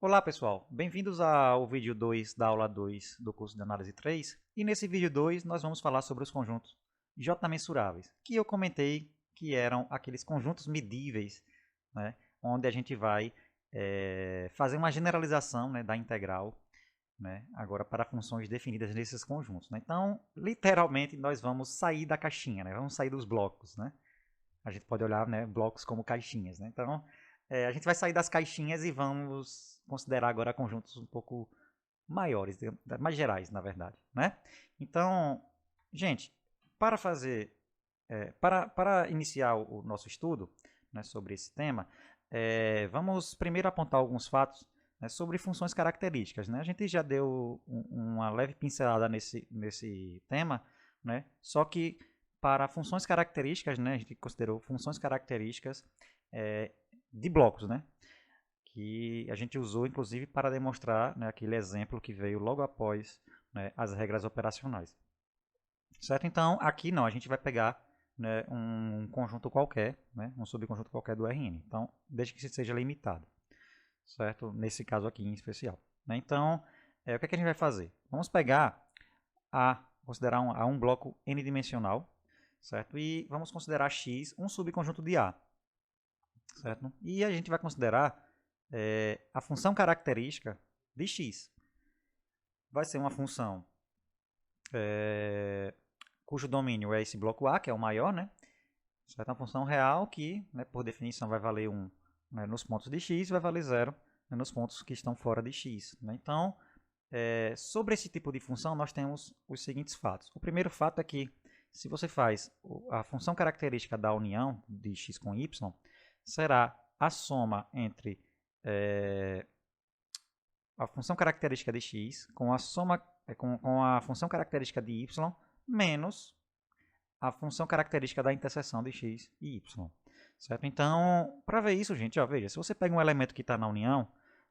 Olá pessoal, bem-vindos ao vídeo 2 da aula 2 do curso de Análise 3. E nesse vídeo 2 nós vamos falar sobre os conjuntos J-mensuráveis, que eu comentei que eram aqueles conjuntos medíveis, né, onde a gente vai fazer uma generalização, né, da integral, né, agora para funções definidas nesses conjuntos, né. Então, literalmente, nós vamos sair da caixinha, né, vamos sair dos blocos. Né. A gente pode olhar, né, blocos como caixinhas. Né. Então, a gente vai sair das caixinhas e vamos considerar agora conjuntos um pouco maiores, mais gerais, na verdade. Né. Então, gente, para fazer, para iniciar o nosso estudo, né, sobre esse tema, vamos primeiro apontar alguns fatos, né, sobre funções características. Né. A gente já deu uma leve pincelada nesse tema, né, só que para funções características, né, a gente considerou funções características de blocos, né, que a gente usou inclusive para demonstrar, né, aquele exemplo que veio logo após, né, as regras operacionais. Certo? Então, aqui não, a gente vai pegar, né, um conjunto qualquer, né, um subconjunto qualquer do Rn. Então, desde que seja limitado, certo? Nesse caso aqui em especial. Né? Então, o que, é que a gente vai fazer? Vamos pegar considerar um bloco n-dimensional, certo? E vamos considerar x um subconjunto de A, certo? E a gente vai considerar a função característica de x. Vai ser uma função cujo domínio é esse bloco A, que é o maior, né? Certo? Uma função real que, né, por definição, vai valer 1, né, nos pontos de x e vai valer 0, né, nos pontos que estão fora de x. Né? Então, sobre esse tipo de função, nós temos os seguintes fatos. O primeiro fato é que, se você faz a função característica da união de x com y, será a soma entre a função característica de x com a soma com a função característica de y menos a função característica da interseção de x e y. Certo? Então, para ver isso, gente, ó, veja, se você pega um elemento que está na união,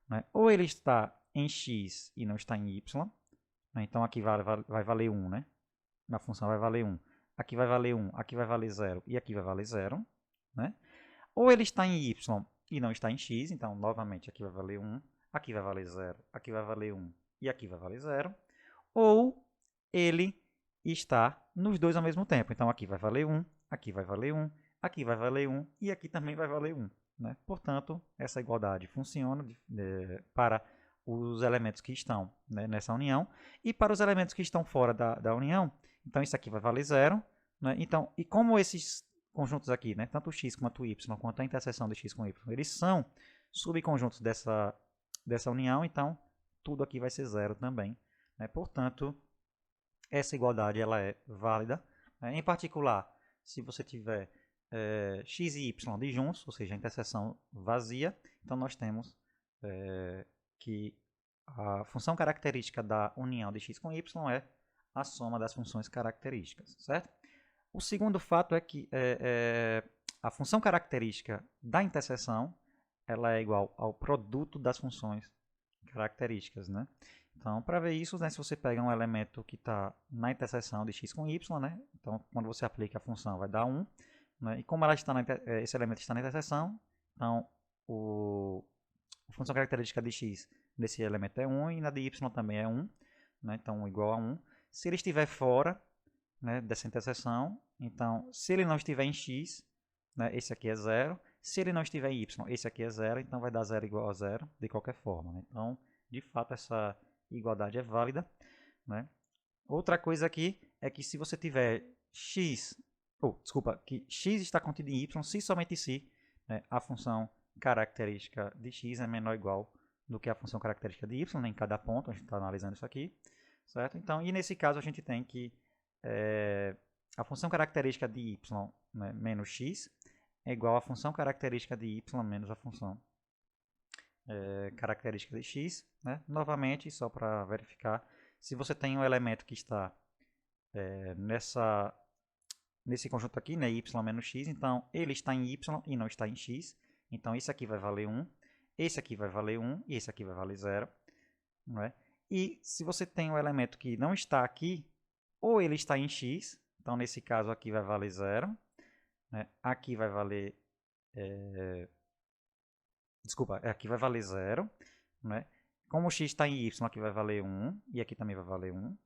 né, ou ele está em x e não está em y, né, então aqui vai valer 1, né? Na função vai valer 1. Aqui vai valer 1, aqui vai valer 0 e aqui vai valer 0. Né? Ou ele está em y e não está em x, então novamente aqui vai valer 1, aqui vai valer 0, aqui vai valer 1 e aqui vai valer 0. Ou ele está nos dois ao mesmo tempo, então aqui vai valer 1, aqui vai valer 1, aqui vai valer 1 e aqui também vai valer 1. Né? Portanto, essa igualdade funciona para os elementos que estão, né, nessa união, e para os elementos que estão fora da união, então isso aqui vai valer 0. Né? Então, e como esses conjuntos aqui, né, tanto o x quanto o y, quanto a interseção de x com y, eles são subconjuntos dessa união, então tudo aqui vai ser 0 também. Né? Portanto, essa igualdade ela é válida. Né? Em particular, se você tiver x e y disjuntos, ou seja, a interseção vazia, então nós temos que a função característica da união de x com y é a soma das funções características, certo? O segundo fato é que a função característica da interseção ela é igual ao produto das funções características. Né? Então, para ver isso, né, se você pega um elemento que está na interseção de x com y, né, então quando você aplica a função vai dar 1, né, e como ela está esse elemento está na interseção, então a função característica de x desse elemento é 1 e na de y também é 1, né, então igual a 1. Se ele estiver fora, né, dessa interseção, então se ele não estiver em x, né, esse aqui é 0. Se ele não estiver em y, esse aqui é 0, então vai dar 0 igual a 0 de qualquer forma. Né? Então, de fato, essa igualdade é válida. Né? Outra coisa aqui é que se você tiver x, que x está contido em y, se somente se, né, a função característica de x é menor ou igual do que a função característica de y, né, em cada ponto, a gente está analisando isso aqui. Certo? Então, e nesse caso a gente tem que a função característica de y, né, menos x é igual à função característica de y menos a função característica de x. Né? Novamente, só para verificar, se você tem um elemento que está nesse conjunto aqui, né, y menos x, então ele está em y e não está em x. Então, isso aqui vai valer 1, esse aqui vai valer 1 e esse aqui vai valer 0. Não é? E se você tem um elemento que não está aqui, ou ele está em x, então nesse caso aqui vai valer 0, né? Aqui vai valer... Desculpa, aqui vai valer 0, né? Como o x está em y, aqui vai valer 1, e aqui também vai valer 1,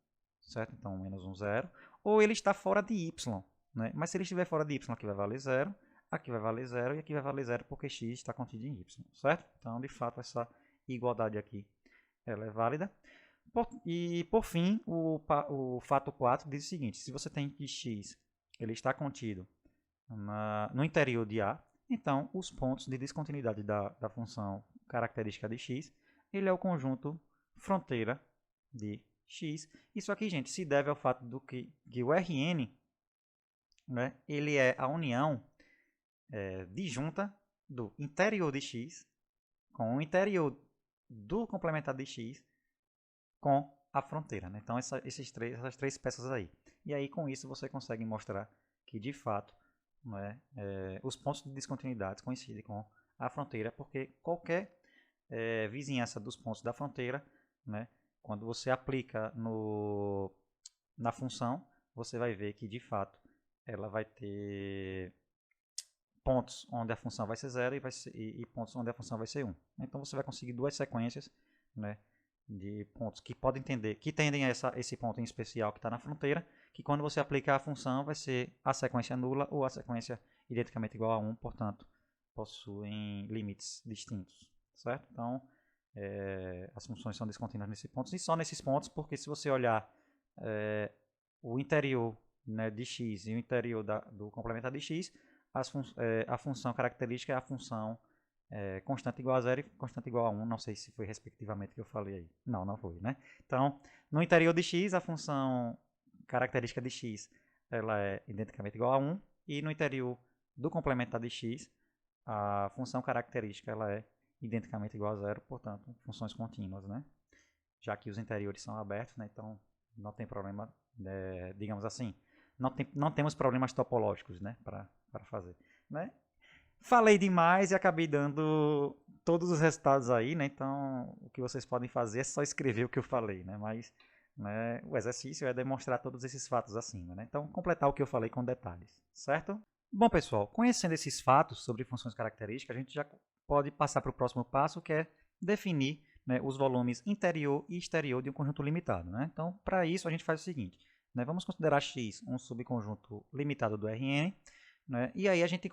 certo? Então, menos 1, 0. Ou ele está fora de y, né? Mas se ele estiver fora de y, aqui vai valer 0, aqui vai valer 0 e aqui vai valer 0 porque x está contido em y, certo? Então, de fato, essa igualdade aqui ela é válida. E, por fim, o fato 4 diz o seguinte: se você tem que x ele está contido no interior de A, então os pontos de descontinuidade da função característica de x, ele é o conjunto fronteira de x. Isso aqui, gente, se deve ao fato do que o Rn, né, ele é a união disjunta do interior de x com o interior do complementar de x com a fronteira, né? Então, essas três peças aí. E aí, com isso, você consegue mostrar que, de fato, né, os pontos de descontinuidade coincidem com a fronteira, porque qualquer vizinhança dos pontos da fronteira, né, quando você aplica na função, você vai ver que, de fato, ela vai ter pontos onde a função vai ser 0 e pontos onde a função vai ser 1. Então, você vai conseguir duas sequências, né, de pontos que tendem a esse ponto em especial que está na fronteira, que quando você aplica a função vai ser a sequência nula ou a sequência identicamente igual a 1, portanto, possuem limites distintos, certo? Então, as funções são descontínuas nesses pontos, e só nesses pontos, porque se você olhar o interior, né, de x e o interior do complementar de x, a função característica é a função constante igual a 0 e constante igual a 1, não sei se foi respectivamente que eu falei aí. Não, não foi, né? Então, no interior de x, a função característica de x ela é identicamente igual a 1, e no interior do complementar de x, a função característica ela é identicamente igual a 0, portanto, funções contínuas, né? Já que os interiores são abertos, né? Então não tem problema, digamos assim, não temos problemas topológicos, né? Para fazer, né? Falei demais e acabei dando todos os resultados aí, né? Então, o que vocês podem fazer é só escrever o que eu falei, né? Mas, né, o exercício é demonstrar todos esses fatos acima, né? Então, completar o que eu falei com detalhes, certo? Bom, pessoal, conhecendo esses fatos sobre funções características, a gente já pode passar para o próximo passo, que é definir, né, os volumes interior e exterior de um conjunto limitado, né? Então, para isso, a gente faz o seguinte, né? Vamos considerar X um subconjunto limitado do Rn, né? E aí a gente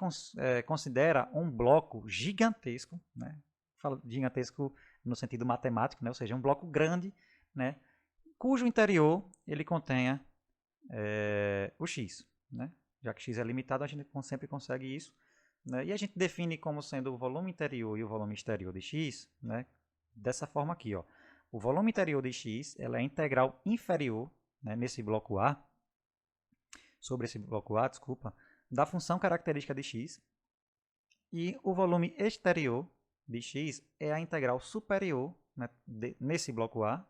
considera um bloco gigantesco, né? Falo gigantesco no sentido matemático, né? Ou seja, um bloco grande, né? Cujo interior ele contenha o x, né? Já que x é limitado, a gente sempre consegue isso, né? E a gente define como sendo o volume interior e o volume exterior de x, né? Dessa forma aqui, ó. O volume interior de x ela é a integral inferior, né, nesse bloco A, sobre esse bloco A, desculpa, da função característica de x, e o volume exterior de x é a integral superior, né, nesse bloco A,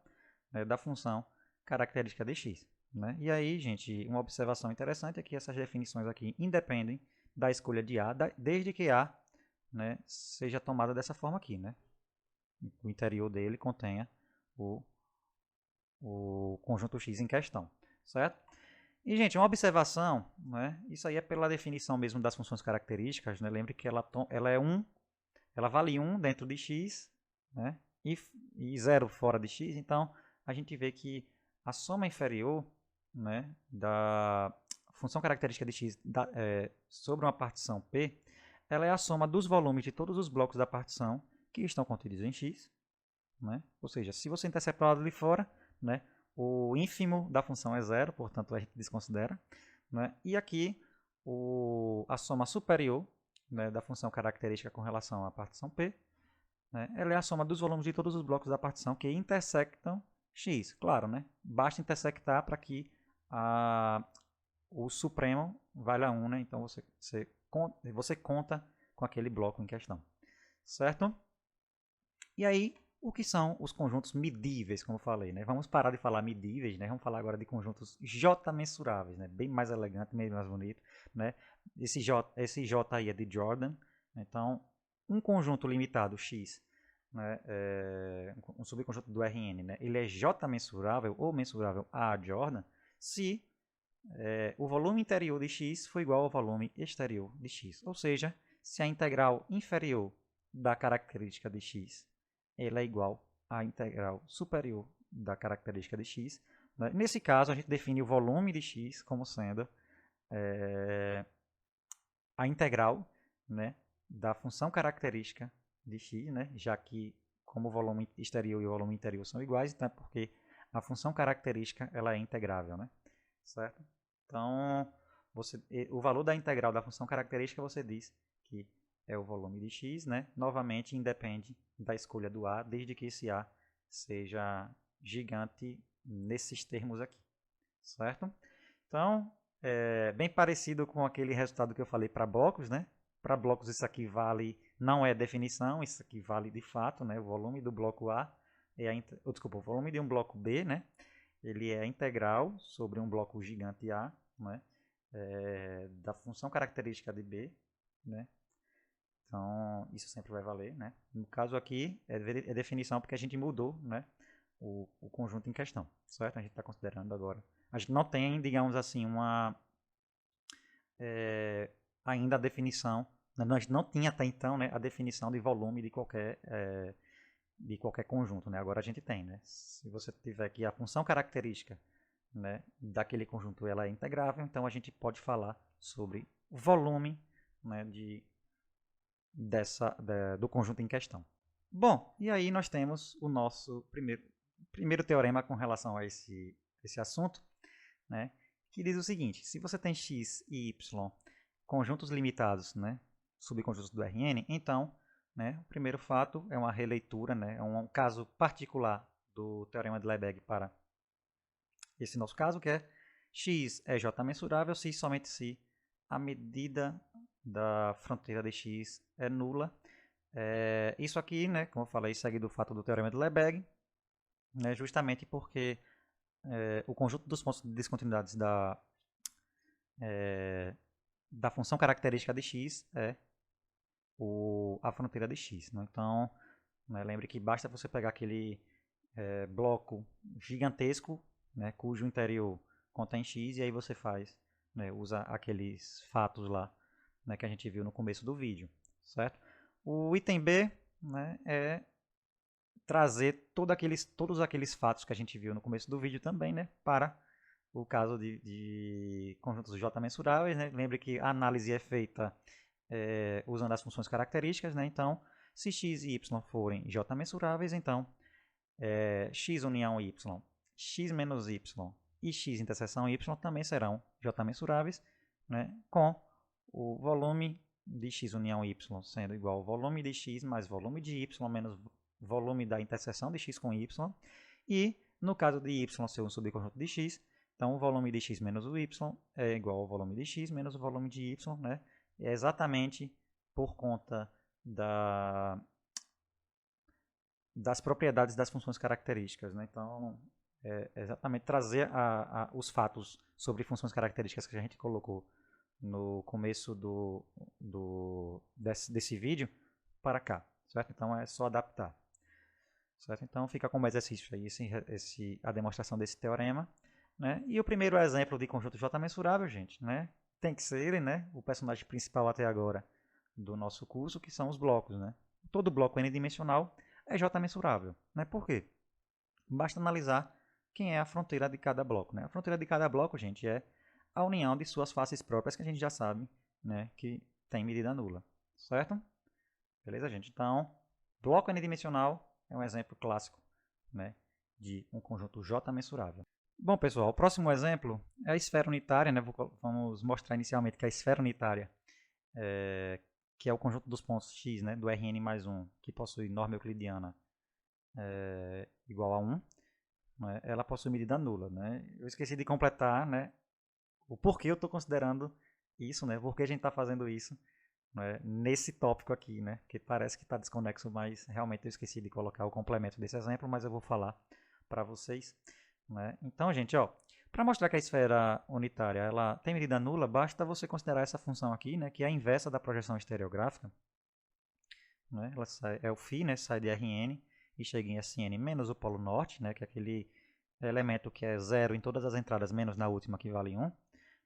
né, da função característica de x. Né? E aí, gente, uma observação interessante é que essas definições aqui independem da escolha de A, desde que A, né, seja tomada dessa forma aqui. Né? O interior dele contenha o conjunto x em questão. Certo? E, gente, uma observação, né? Isso aí é pela definição mesmo das funções características, né? Lembre que ela vale 1 dentro de x, né? E 0 fora de x, então a gente vê que a soma inferior, né, da função característica de x sobre uma partição P, ela é a soma dos volumes de todos os blocos da partição que estão contidos em x, né? Ou seja, se você interceptar o lado de fora, né, o ínfimo da função é 0, portanto a gente desconsidera. Né? E aqui a soma superior, né, da função característica com relação à partição P, né, ela é a soma dos volumes de todos os blocos da partição que intersectam x. Claro, né? Basta intersectar para que o supremo valha 1, né? Então você conta com aquele bloco em questão. Certo? E aí, o que são os conjuntos medíveis, como eu falei, né? Vamos parar de falar medíveis, né? Vamos falar agora de conjuntos J mensuráveis, né? Bem mais elegante, bem mais bonito, né? Esse J aí é de Jordan, então um conjunto limitado X, né? Um subconjunto do Rn, né? Ele é J mensurável ou mensurável a Jordan se o volume interior de X for igual ao volume exterior de X, ou seja, se a integral inferior da característica de X ela é igual à integral superior da característica de x. Né? Nesse caso, a gente define o volume de x como sendo a integral, né, da função característica de x, né, já que como o volume exterior e o volume interior são iguais, então é porque a função característica ela é integrável, né? Certo? Então, o valor da integral da função característica você diz que é o volume de x, né? Novamente, independe da escolha do a, desde que esse a seja gigante nesses termos aqui, certo? Então, é bem parecido com aquele resultado que eu falei para blocos, né? Para blocos isso aqui vale, não é definição, isso aqui vale de fato, né? O volume do bloco A é desculpa, o volume de um bloco B, né? Ele é a integral sobre um bloco gigante A, né? Da função característica de B, né? Então, isso sempre vai valer, né? No caso aqui, é definição porque a gente mudou, né? O conjunto em questão, certo? A gente está considerando agora. A gente não tem, digamos assim, ainda a definição, nós não tinha até então, né, a definição de volume de qualquer conjunto, né? Agora a gente tem, né? Se você tiver aqui a função característica, né, daquele conjunto, ela é integrável, então a gente pode falar sobre volume, né, do conjunto em questão. Bom, e aí nós temos o nosso primeiro teorema com relação a esse assunto, né, que diz o seguinte: se você tem x e y conjuntos limitados, né, subconjuntos do Rn, então, né, o primeiro fato é uma releitura, né, é um caso particular do teorema de Lebesgue para esse nosso caso, que é x é j mensurável se somente se a medida da fronteira de x é nula. Isso aqui, né, como eu falei, segue do fato do teorema de Lebesgue, né, justamente porque o conjunto dos pontos de descontinuidades da função característica de x é a fronteira de x. Né? Então, né, lembre que basta você pegar aquele bloco gigantesco, né, cujo interior contém x, e aí você faz, né, usa aqueles fatos lá, né, que a gente viu no começo do vídeo, certo? O item B, né, é trazer todos aqueles fatos que a gente viu no começo do vídeo também, né, para o caso de conjuntos J mensuráveis. Né? Lembre que a análise é feita usando as funções características. Né? Então, se x e y forem J mensuráveis, então x união y, x menos y e x interseção y também serão J mensuráveis, né? Com o volume de x união y sendo igual ao volume de x mais volume de y menos volume da interseção de x com y. E no caso de y ser um subconjunto de x, então o volume de x menos o y é igual ao volume de x menos o volume de y. Né? É exatamente por conta das propriedades das funções características. Né? Então, é exatamente trazer os fatos sobre funções características que a gente colocou no começo desse vídeo para cá. Certo? Então, é só adaptar. Certo? Então, fica como exercício aí a demonstração desse teorema. Né? E o primeiro exemplo de conjunto J mensurável, gente, né? Tem que ser ele, né? O personagem principal até agora do nosso curso, que são os blocos. Né? Todo bloco n-dimensional é J mensurável. Né? Por quê? Basta analisar quem é a fronteira de cada bloco. Né? A fronteira de cada bloco, gente, é a união de suas faces próprias, que a gente já sabe, né, que tem medida nula. Certo? Beleza, gente? Então, bloco n-dimensional é um exemplo clássico, né, de um conjunto J mensurável. Bom, pessoal, o próximo exemplo é a esfera unitária. Né? Vamos mostrar inicialmente que a esfera unitária, que é o conjunto dos pontos x, né, do Rn mais 1, que possui norma euclidiana igual a 1, né, ela possui medida nula. Né? Eu esqueci de completar, né, o porquê eu estou considerando isso, né, por que a gente está fazendo isso, né, nesse tópico aqui, né, que parece que está desconexo, mas realmente eu esqueci de colocar o complemento desse exemplo, mas eu vou falar para vocês. Né? Então, gente, para mostrar que a esfera unitária ela tem medida nula, basta você considerar essa função aqui, né, que é a inversa da projeção estereográfica. Né? Ela é o φ, né, sai de Rn e chega em Sn menos o polo norte, né, que é aquele elemento que é zero em todas as entradas, menos na última, que vale 1.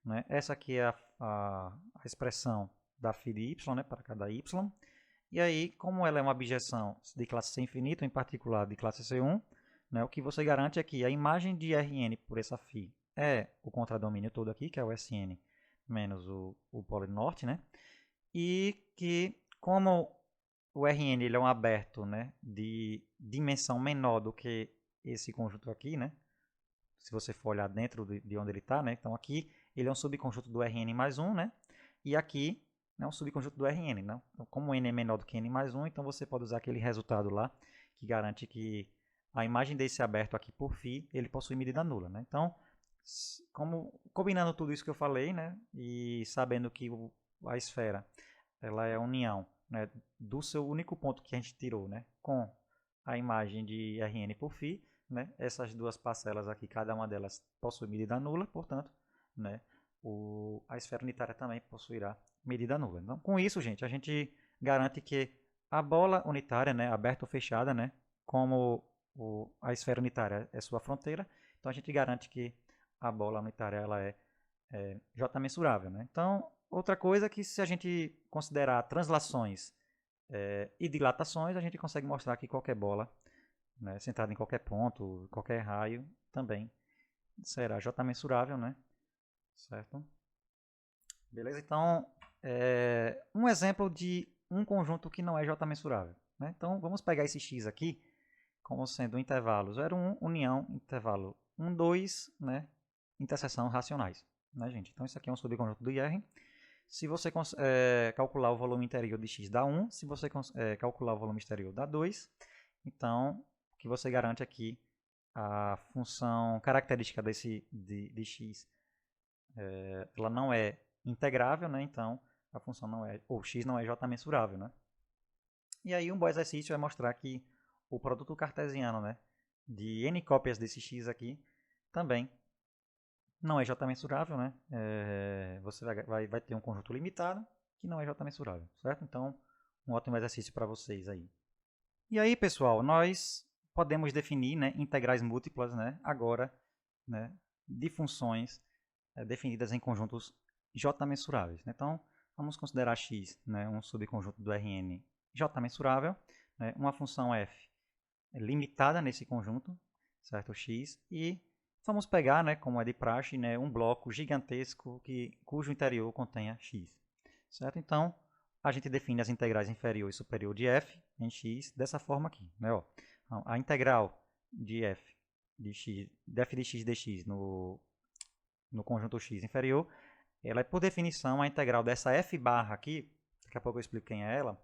Né? Essa aqui é a expressão da φ de y, né, para cada y. E aí, como ela é uma abjeção de classe C infinito, em particular de classe C1, né, o que você garante é que a imagem de Rn por essa φ é o contradomínio todo aqui, que é o Sn menos o polo norte, né? E que, como o Rn ele é um aberto, né, de dimensão menor do que esse conjunto aqui, né? Se você for olhar dentro de onde ele está, né? Então aqui ele é um subconjunto do Rn mais 1, né? E aqui é um subconjunto do Rn, né? Então, como n é menor do que n mais 1, então você pode usar aquele resultado lá que garante que a imagem desse aberto aqui por φ, ele possui medida nula, né? Então, combinando tudo isso que eu falei, né? E sabendo que a esfera ela é a união, né, do seu único ponto que a gente tirou, né, com a imagem de Rn por φ, né, essas duas parcelas aqui, cada uma delas possui medida nula, portanto, né, a esfera unitária também possuirá medida nula. Então, com isso, gente, a gente garante que a bola unitária, né, aberta ou fechada, né, como a esfera unitária é sua fronteira, então a gente garante que a bola unitária ela é J mensurável, né? Então, outra coisa é que se a gente considerar translações e dilatações, a gente consegue mostrar que qualquer bola, né, centrada em qualquer ponto, qualquer raio, também será J mensurável, né? Certo? Beleza? Então, um exemplo de um conjunto que não é J mensurável, né? Então, vamos pegar esse X aqui como sendo um intervalo 0, 1, união, intervalo 1, 2, né? Interseção racionais, né, gente? Então, isso aqui é um subconjunto do IR. Se você calcular o volume interior de x dá 1, se você calcular o volume exterior dá 2, então o que você garante aqui, a função característica de x, ela não é integrável, né? Então a função não é, ou x não é j mensurável, né? E aí um bom exercício é mostrar que o produto cartesiano, né, de n cópias desse x aqui também não é J mensurável, né? Você vai ter um conjunto limitado que não é J mensurável, certo? Então, um ótimo exercício para vocês aí. E aí, pessoal, nós podemos definir, né, integrais múltiplas, né, agora, né, de funções definidas em conjuntos J mensuráveis, né? Então, vamos considerar x, né, um subconjunto do Rn J mensurável, né, uma função f limitada nesse conjunto, certo? X, e vamos pegar, né, como é de praxe, né, um bloco gigantesco cujo interior contenha x, certo? Então, a gente define as integrais inferior e superior de f em x dessa forma aqui, né? Ó. Então, a integral de f de x dx no conjunto x inferior, ela é por definição a integral dessa f barra aqui, daqui a pouco eu explico quem é ela,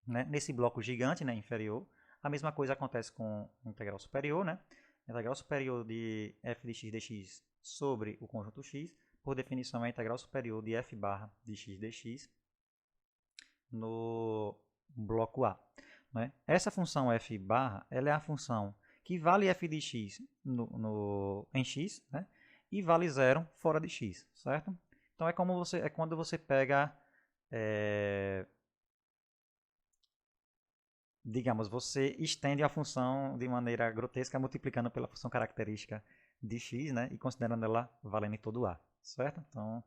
né, nesse bloco gigante, né, inferior. A mesma coisa acontece com a integral superior, né? A integral superior de f de x dx sobre o conjunto x, por definição, é a integral superior de f barra de x dx no bloco A, né? Essa função f barra, ela é a função que vale f de x em x, né? E vale zero fora de x, certo? Então é quando você pega digamos, você estende a função de maneira grotesca, multiplicando pela função característica de x, né, e considerando ela valendo em todo A, certo? Então,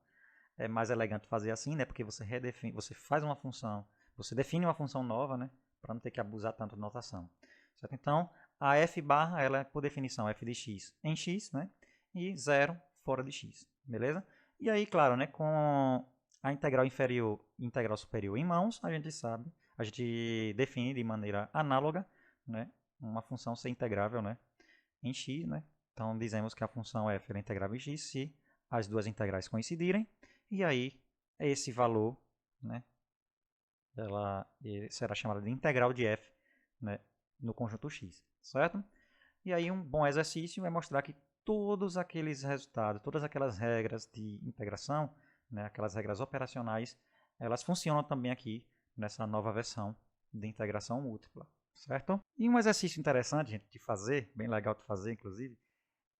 é mais elegante fazer assim, né, porque você redefine, você faz uma função, você define uma função nova, né, para não ter que abusar tanto de notação, certo? Então, a f barra, ela é, por definição, f de x em x, né, e zero fora de x, beleza? E aí, claro, né, com a integral inferior e integral superior em mãos, a gente define de maneira análoga, né, uma função ser integrável, né, em x, né? Então dizemos que a função f é integrável em x se as duas integrais coincidirem, e aí esse valor, né, ela será chamada de integral de f, né, no conjunto x, certo? E aí um bom exercício é mostrar que todos aqueles resultados, todas aquelas regras de integração, né, aquelas regras operacionais, elas funcionam também aqui nessa nova versão de integração múltipla, certo? E um exercício interessante, gente, de fazer, bem legal de fazer, inclusive,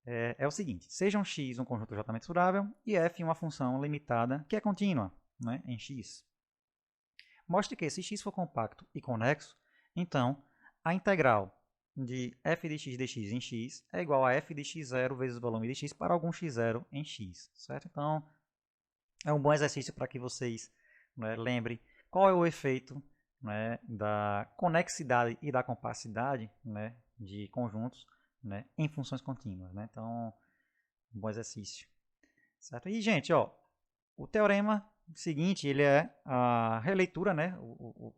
é o seguinte: seja um x um conjunto J mensurável e f uma função limitada que é contínua, né, em x. Mostre que se x for compacto e conexo, então a integral de f de x dx em x é igual a f de x0 vezes o volume de x para algum x0 em x, certo? Então, é um bom exercício para que vocês, né, lembrem qual é o efeito né, da conexidade e da compacidade, né, de conjuntos, né, em funções contínuas. Né? Então, um bom exercício. Certo? E, gente, ó, o teorema seguinte, ele é a releitura, né,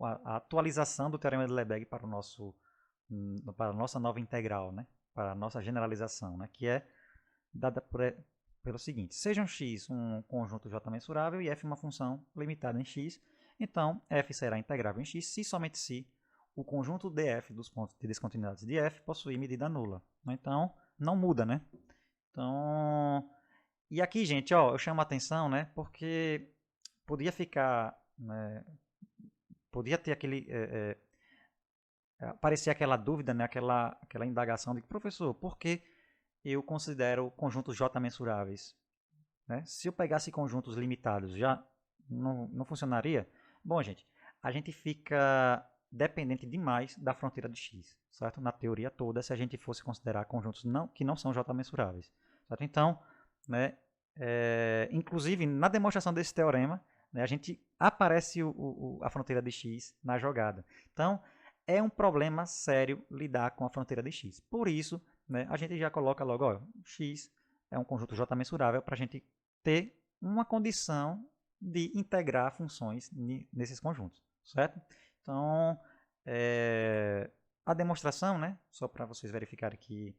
a atualização do teorema de Lebesgue para para a nossa nova integral, né, para a nossa generalização, né, que é dada pelo seguinte: seja um x um conjunto J mensurável e f uma função limitada em x, então f será integrável em x se somente se o conjunto df dos pontos de descontinuidades de f possuir medida nula. Então, não muda, né? Então, e aqui, gente, ó, eu chamo a atenção, né, porque podia ficar, né, podia ter aquele, aparecer aquela dúvida, né, aquela indagação de professor, por que eu considero conjuntos J mensuráveis? Né? Se eu pegasse conjuntos limitados, já não funcionaria? Bom, gente, a gente fica dependente demais da fronteira de x, certo? Na teoria toda, se a gente fosse considerar conjuntos que não são J mensuráveis, certo? Então, né, inclusive na demonstração desse teorema, né, a gente aparece a fronteira de x na jogada. Então, é um problema sério lidar com a fronteira de x. Por isso, né, a gente já coloca logo, ó, x é um conjunto J mensurável para a gente ter uma condição de integrar funções nesses conjuntos, certo? Então, a demonstração, né, só para vocês verificarem aqui,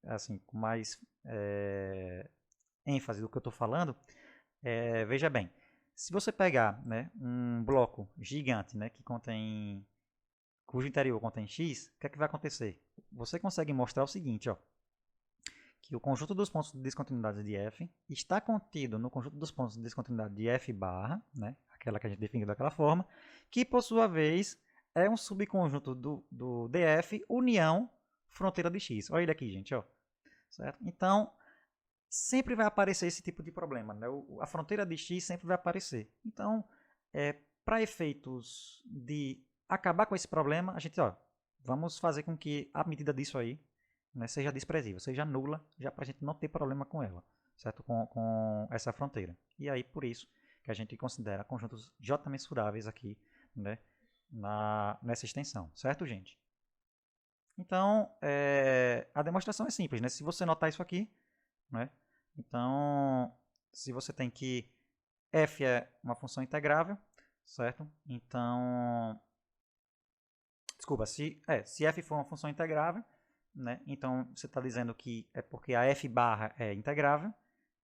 assim, com mais ênfase do que eu estou falando, veja bem, se você pegar, né, um bloco gigante, né, cujo interior contém x, o que é que vai acontecer? Você consegue mostrar o seguinte, ó, que o conjunto dos pontos de descontinuidade de f está contido no conjunto dos pontos de descontinuidade de f barra, né, aquela que a gente definiu daquela forma, que por sua vez é um subconjunto do df união fronteira de x. Olha ele aqui, gente, ó. Certo? Então, sempre vai aparecer esse tipo de problema, né? A fronteira de x sempre vai aparecer. Então, para efeitos de acabar com esse problema, a gente, ó, vamos fazer com que a medida disso aí, né, seja desprezível, seja nula, já para a gente não ter problema com ela, certo? Com essa fronteira. E aí, por isso, que a gente considera conjuntos J mensuráveis aqui, né, nessa extensão, certo, gente? Então, a demonstração é simples, né? Se você notar isso aqui, né? Então, se você tem que f é uma função integrável, certo? Então, desculpa, se f for uma função integrável, né? Então você está dizendo que é porque a f barra é integrável,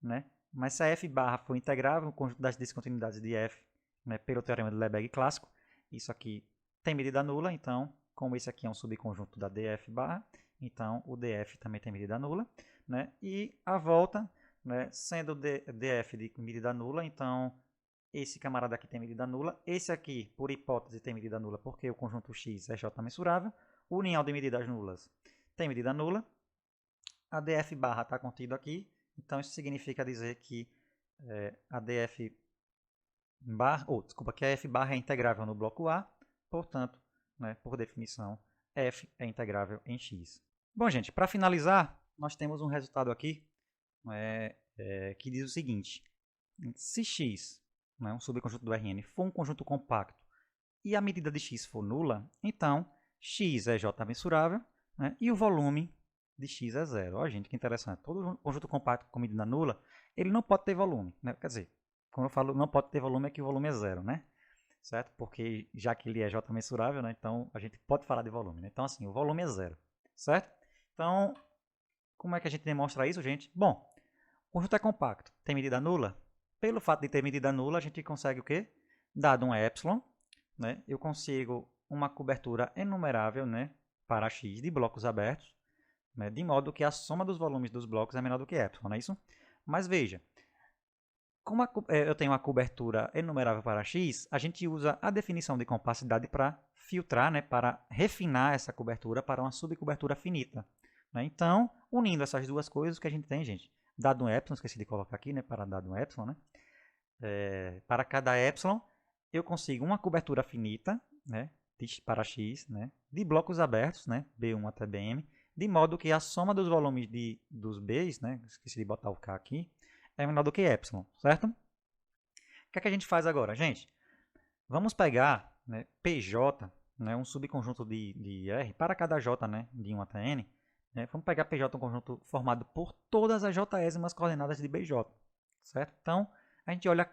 né? Mas se a f barra for integrável, o conjunto das descontinuidades de f, né, pelo teorema de Lebesgue clássico, isso aqui tem medida nula, então, como esse aqui é um subconjunto da df barra, então o df também tem medida nula, né? E a volta, né, sendo df de medida nula, então esse camarada aqui tem medida nula. Esse aqui, por hipótese, tem medida nula porque o conjunto X é J mensurável. O união de medidas nulas tem medida nula. A df barra está contido aqui. Então, isso significa dizer que a df barra, desculpa, que a f barra é integrável no bloco A. Portanto, né, por definição, f é integrável em x. Bom, gente, para finalizar, nós temos um resultado aqui que diz o seguinte. Se x, né, um subconjunto do Rn, for um conjunto compacto e a medida de x for nula, então x é J mensurável, né, e o volume de x é zero. Olha, gente, que interessante. Todo conjunto compacto com medida nula, ele não pode ter volume. Né? Quer dizer, quando eu falo não pode ter volume, é que o volume é zero, né? Certo? Porque já que ele é J mensurável, né, então a gente pode falar de volume. Né? Então, assim, o volume é zero. Certo? Então, como é que a gente demonstra isso, gente? Bom, o conjunto é compacto. Tem medida nula? Pelo fato de ter medida nula, a gente consegue o quê? Dado um epsilon, né, eu consigo uma cobertura enumerável, né, para x de blocos abertos, né, de modo que a soma dos volumes dos blocos é menor do que epsilon, não é isso? Mas veja, como eu tenho uma cobertura enumerável para x, a gente usa a definição de compacidade para filtrar, né, para refinar essa cobertura para uma subcobertura finita. Né? Então, unindo essas duas coisas, o que a gente tem, gente? Dado um epsilon, esqueci de colocar aqui, né, para dado um epsilon, né? Para cada epsilon, eu consigo uma cobertura finita, né, para x, né, de blocos abertos, né, B1 até Bm, de modo que a soma dos volumes dos Bs, né, esqueci de botar o K aqui, é menor do que epsilon, certo? O que é que a gente faz agora, gente? Vamos pegar né, PJ, né, um subconjunto de R, para cada J, né, de 1 até N, né, vamos pegar PJ, um conjunto formado por todas as Jésimas coordenadas de BJ, certo? Então, a gente olha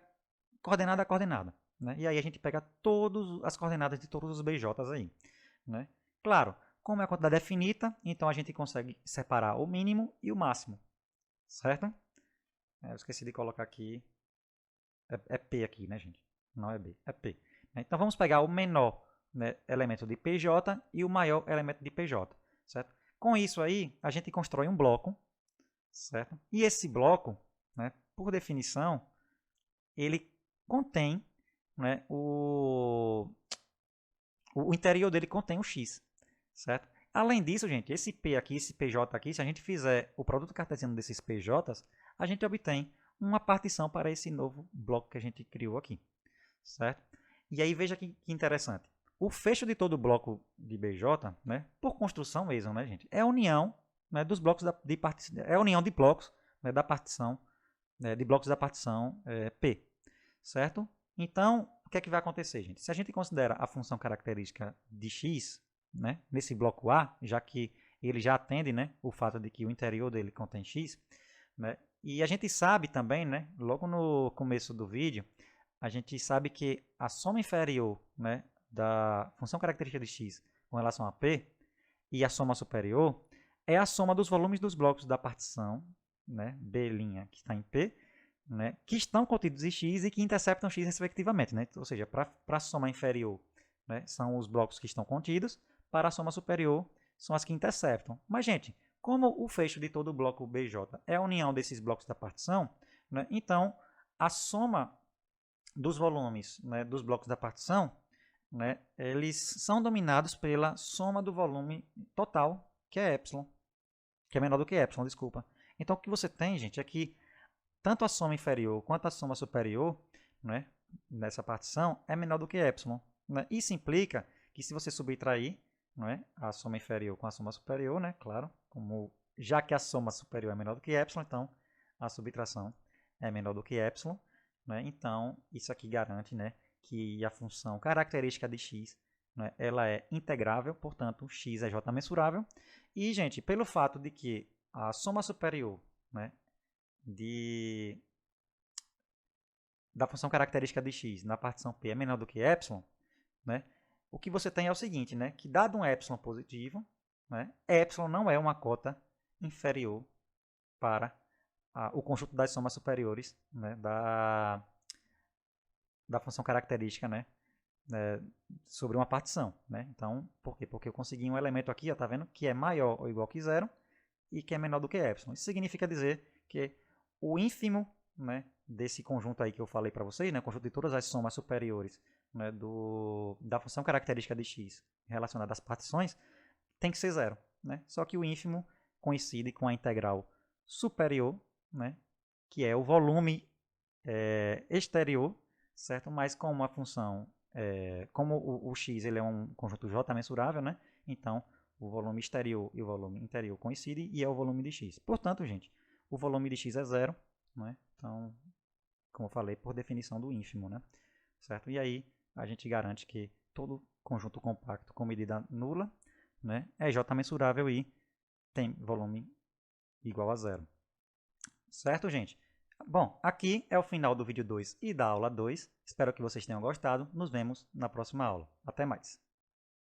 coordenada a coordenada, né, e aí a gente pega todas as coordenadas de todos os BJs aí, né? Claro, como a quantidade é finita, então a gente consegue separar o mínimo e o máximo, certo? Eu esqueci de colocar aqui, é P aqui, né, gente? Não é B, é P. Então vamos pegar o menor, né, elemento de PJ e o maior elemento de PJ, certo? Com isso aí, a gente constrói um bloco, certo? E esse bloco, né, por definição, ele contém, né, o interior dele contém o X, certo? Além disso, gente, esse P aqui, esse PJ aqui, se a gente fizer o produto cartesiano desses PJs, a gente obtém uma partição para esse novo bloco que a gente criou aqui, certo? E aí veja que interessante. O fecho de todo bloco de BJ, né, por construção mesmo, né, gente, é a união, né, dos blocos de partição, é a união de blocos, né, da partição, né, de blocos da partição P, certo? Então, o que é que vai acontecer, gente? Se a gente considera a função característica de x, né, nesse bloco A, já que ele já atende, né, o fato de que o interior dele contém x, né, e a gente sabe também, né, logo no começo do vídeo, a gente sabe que a soma inferior, né, da função característica de x com relação a p e a soma superior é a soma dos volumes dos blocos da partição, né, B', que está em P, né, que estão contidos em x e que interceptam x respectivamente. Né? Ou seja, para a soma inferior, né, são os blocos que estão contidos, para a soma superior são as que interceptam. Mas, gente, como o fecho de todo o bloco BJ é a união desses blocos da partição, né, então a soma dos volumes, né, dos blocos da partição, né, eles são dominados pela soma do volume total, que é epsilon, que é menor do que epsilon, desculpa. Então, o que você tem, gente, é que tanto a soma inferior quanto a soma superior, né, nessa partição, é menor do que epsilon. Né? Isso implica que se você subtrair, né, a soma inferior com a soma superior, né, claro, como, já que a soma superior é menor do que epsilon, então a subtração é menor do que epsilon. Né? Então, isso aqui garante, né, que a função característica de x, né, ela é integrável, portanto, x é j mensurável. E, gente, pelo fato de que a soma superior, né, da função característica de x na partição P é menor do que epsilon, né, o que você tem é o seguinte, né, que dado um epsilon positivo, né, epsilon não é uma cota inferior para o conjunto das somas superiores, né, da função característica, né, sobre uma partição. Né? Então, por quê? Porque eu consegui um elemento aqui, está vendo, que é maior ou igual que zero e que é menor do que epsilon. Isso significa dizer que o ínfimo, né, desse conjunto aí que eu falei para vocês, né, o conjunto de todas as somas superiores, né, da função característica de x relacionada às partições, tem que ser zero. Né? Só que o ínfimo coincide com a integral superior, né, que é o volume exterior, certo? Mas como a função, como o x ele é um conjunto j mensurável, né? Então o volume exterior e o volume interior coincidem e é o volume de x. Portanto, gente, o volume de x é zero, né? Então, como eu falei, por definição do ínfimo, né? Certo? E aí a gente garante que todo conjunto compacto com medida nula, né, é j mensurável e tem volume igual a zero. Certo, gente? Bom, aqui é o final do vídeo 2 e da aula 2. Espero que vocês tenham gostado. Nos vemos na próxima aula. Até mais!